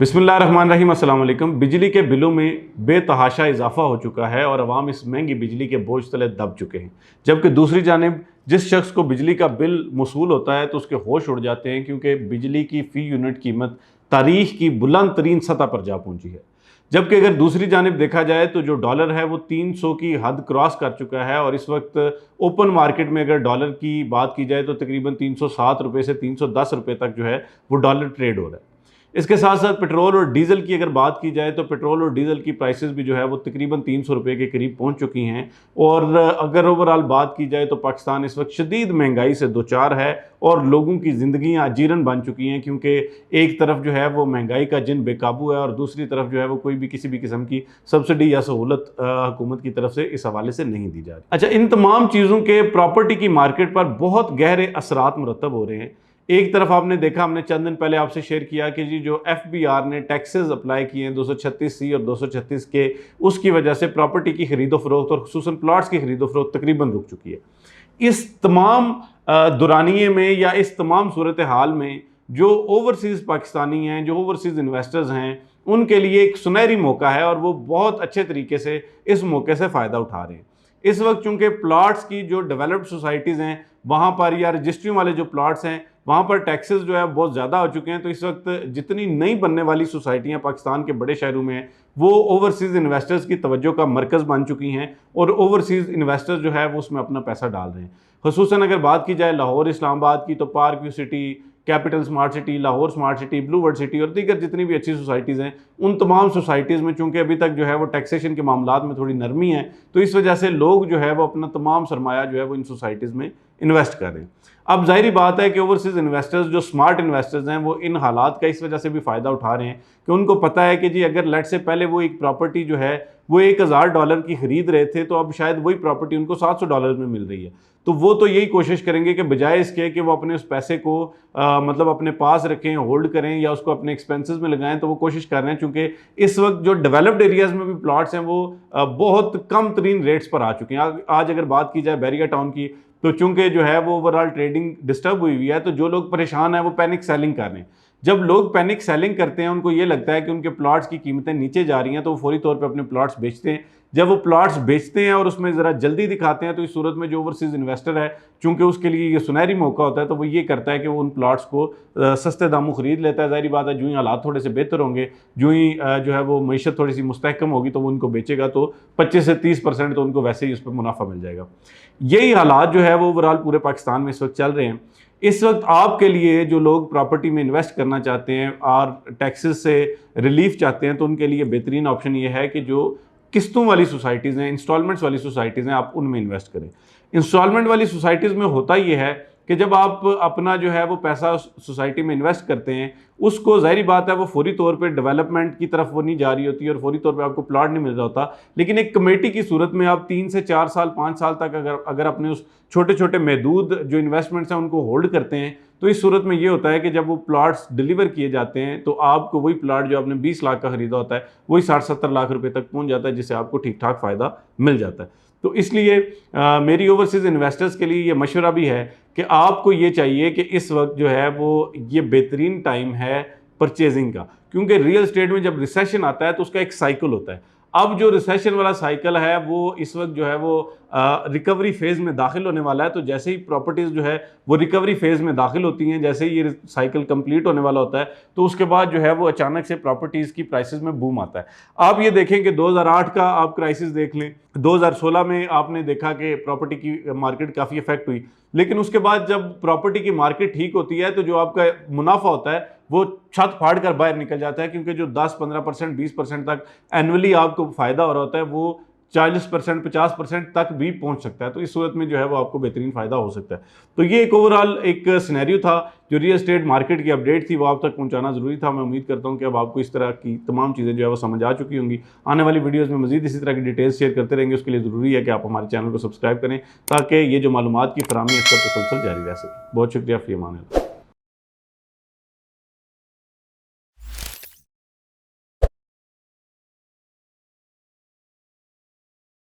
बिस्मिल्लाहिर्रहमानिर्रहीम, अस्सलाम वालेकुम। बिजली के बिलों में बेतहाशा इजाफा हो चुका है और अवाम इस महंगी बिजली के बोझ तले दब चुके हैं। जबकि दूसरी जानिब जिस शख्स को बिजली का बिल मौसूल होता है तो उसके होश उड़ जाते हैं, क्योंकि बिजली की फ़ी यूनिट कीमत तारीख की बुलंद तरीन सतह पर जा पहुँची है। जबकि अगर दूसरी जानिब देखा जाए तो जो डॉलर है वो 300 की हद क्रॉस कर चुका है और इस वक्त ओपन मार्केट में अगर डॉलर की बात की जाए तो तकरीबन 307 रुपये से 310 रुपये तक जो है वो डॉलर ट्रेड हो रहा है। इसके साथ साथ पेट्रोल और डीज़ल की अगर बात की जाए तो पेट्रोल और डीज़ल की प्राइसेस भी जो है वो तकरीबन 300 रुपये के करीब पहुंच चुकी हैं। और अगर ओवरऑल बात की जाए तो पाकिस्तान इस वक्त शदीद महंगाई से दो चार है और लोगों की ज़िंदगियाँ अजीरन बन चुकी हैं, क्योंकि एक तरफ जो है वो महंगाई का जिन बेकाबू है और दूसरी तरफ जो है वो कोई भी किसी भी किस्म की सब्सिडी या सहूलत हुकूमत की तरफ से इस हवाले से नहीं दी जा रही। अच्छा, इन तमाम चीज़ों के प्रॉपर्टी की मार्केट पर बहुत गहरे असरात मुरतब हो रहे हैं। एक तरफ आपने देखा, हमने चंद दिन पहले आपसे शेयर किया कि जी जो FBR ने टैक्सेस अप्लाई किए हैं 236C और 236 के, उसकी वजह से प्रॉपर्टी की खरीदो फरोख्त और खुसूसन प्लॉट्स की खरीदो फरोख्त तकरीबन रुक चुकी है। इस तमाम दुरानिये में या इस तमाम सूरत हाल में जो ओवरसीज़ पाकिस्तानी हैं, जो ओवरसीज़ इन्वेस्टर्स हैं, उनके लिए एक सुनहरी मौका है और वो बहुत अच्छे तरीके से इस मौके से फ़ायदा उठा रहे हैं। इस वक्त चूँकि प्लाट्स की जो डेवलप्ड सोसाइटीज़ हैं वहाँ पर, या रजिस्ट्री वाले जो प्लाट्स हैं वहाँ पर टैक्सेस जो है बहुत ज़्यादा हो चुके हैं, तो इस वक्त जितनी नई बनने वाली सोसाइटियाँ पाकिस्तान के बड़े शहरों में हैं वो ओवरसीज़ इन्वेस्टर्स की तवज्जो का मरकज़ बन चुकी हैं और ओवरसीज़ इन्वेस्टर्स जो है वो उसमें अपना पैसा डाल रहे हैं। खुसूसन अगर बात की जाए लाहौर इस्लामाबाद की, तो park view city, capital smart city, Lahore smart city, blue world city और दीगर जितनी भी अच्छी सोसाइटीज़ हैं, उन तमाम सोसाइटीज़ में चूँकि अभी तक जो है वो टैक्सेशन के मामलात में थोड़ी नरमी है, तो इस वजह से लोग जो है वो अपना तमाम सरमाया जो है वो इन सोसाइटीज़ में इन्वेस्ट कर रहे हैं। अब जाहिर बात है कि ओवरसीज़ इन्वेस्टर्स जो स्मार्ट इन्वेस्टर्स हैं वो इन हालात का इस वजह से भी फ़ायदा उठा रहे हैं कि उनको पता है कि जी अगर लेट से पहले वो एक प्रॉपर्टी जो है वो $1000 की ख़रीद रहे थे, तो अब शायद वही प्रॉपर्टी उनको $700 में मिल रही है। तो वो तो यही कोशिश करेंगे कि बजाय इसके कि वो अपने उस पैसे को मतलब अपने पास रखें, होल्ड करें या उसको अपने एक्सपेंसेस में लगाएं, तो वो कोशिश कर रहे हैं, चूँकि इस वक्त जो डेवलप्ड एरियाज़ में भी प्लॉट्स हैं वो बहुत कम तरीन रेट्स पर आ चुके हैं। आज अगर बात की जाए बैरिया टाउन की, तो चूंकि जो है वो ओवरऑल ट्रेडिंग डिस्टर्ब हुई है, तो जो लोग परेशान हैं वो पैनिक सेलिंग कर रहे हैं। जब लोग पैनिक सेलिंग करते हैं, उनको ये लगता है कि उनके प्लॉट्स की कीमतें नीचे जा रही हैं, तो वो फौरी तौर पे अपने प्लॉट्स बेचते हैं। जब वो प्लॉट्स बेचते हैं और उसमें ज़रा जल्दी दिखाते हैं, तो इस सूरत में जो ओवरसीज़ इन्वेस्टर है, चूँकि उसके लिए ये सुनहरी मौका होता है, तो वो ये करता है कि वो उन प्लॉट्स को सस्ते दामों ख़रीद लेता है। ज़ाहिर बात है, जो ही हालात थोड़े से बेहतर होंगे, जो ही जो है वो मईशत थोड़ी सी मुस्तहकम होगी, तो वो उनको बेचेगा, तो 25 से 30% तो उनको वैसे ही उस पर मुनाफा मिल जाएगा। यही हालात जो है वो ओवरऑल पूरे पाकिस्तान में इस वक्त चल रहे हैं। इस वक्त आपके लिए जो लोग प्रॉपर्टी में इन्वेस्ट करना चाहते हैं और टैक्सेस से रिलीफ चाहते हैं, तो उनके लिए बेहतरीन ऑप्शन ये है कि जो किस्तों वाली सोसाइटीज़ हैं, इंस्टॉलमेंट्स वाली सोसाइटीज़ हैं, आप उनमें इन्वेस्ट करें। इंस्टॉलमेंट वाली सोसाइटीज़ में होता ये है कि जब आप अपना जो है वो पैसा सोसाइटी में इन्वेस्ट करते हैं, उसको ज़ाहिर बात है वो फौरी तौर पे डेवलपमेंट की तरफ वो नहीं जा रही होती और फौरी तौर पे आपको प्लॉट नहीं मिल रहा होता, लेकिन एक कमेटी की सूरत में आप 3 से 4 साल 5 साल तक अगर अपने उस छोटे छोटे महदूद जो इन्वेस्टमेंट्स हैं उनको होल्ड करते हैं, तो इस सूरत में ये होता है कि जब वो प्लॉट्स डिलीवर किए जाते हैं तो आपको वही प्लॉट जो आपने 20 लाख का ख़रीदा होता है वही 60-70 लाख रुपए तक पहुंच जाता है, जिससे आपको ठीक ठाक फ़ायदा मिल जाता है। तो इसलिए मेरी ओवरसीज़ इन्वेस्टर्स के लिए ये मशवरा भी है कि आपको ये चाहिए कि इस वक्त जो है वो ये बेहतरीन टाइम है परचेजिंग का, क्योंकि रियल एस्टेट में जब रिसेशन आता है तो उसका एक साइकिल होता है। अब जो रिसेशन वाला साइकिल है वो इस वक्त जो है वो रिकवरी फेज़ में दाखिल होने वाला है। तो जैसे ही प्रॉपर्टीज़ जो है वो रिकवरी फेज़ में दाखिल होती हैं, जैसे ही ये साइकिल कंप्लीट होने वाला होता है, तो उसके बाद जो है वो अचानक से प्रॉपर्टीज़ की प्राइसेस में बूम आता है। आप ये देखें कि 2008 का आप क्राइसिस देख लें, 2016 में आपने देखा कि प्रॉपर्टी की मार्केट काफ़ी इफेक्ट हुई, लेकिन उसके बाद जब प्रॉपर्टी की मार्केट ठीक होती है तो जो आपका मुनाफा होता है वो छत फाड़ कर बाहर निकल जाता है, क्योंकि जो 10-15% 20% तक एनुअली आपको फ़ायदा हो रहा होता है वो 40% 50% तक भी पहुंच सकता है। तो इस सूरत में जो है वो आपको बेहतरीन फ़ायदा हो सकता है। तो ये एक ओवरऑल एक सिनेरियो था, जो रियल एस्टेट मार्केट की अपडेट थी वो आप तक पहुंचाना ज़रूरी था। मैं उम्मीद करता हूं कि अब आपको इस तरह की तमाम चीज़ें जो है वो समझ आ चुकी होंगी। आने वाली वीडियोज़ में मज़ीद इसी तरह की डिटेल्स शेयर करते रहेंगे। उसके लिए ज़रूरी है कि आप हमारे चैनल को सब्सक्राइब करें, ताकि ये जो मालूमात की फराहमी है इसका तसलसल जारी रह सके। बहुत शुक्रिया, फ़ी अमान अल्लाह।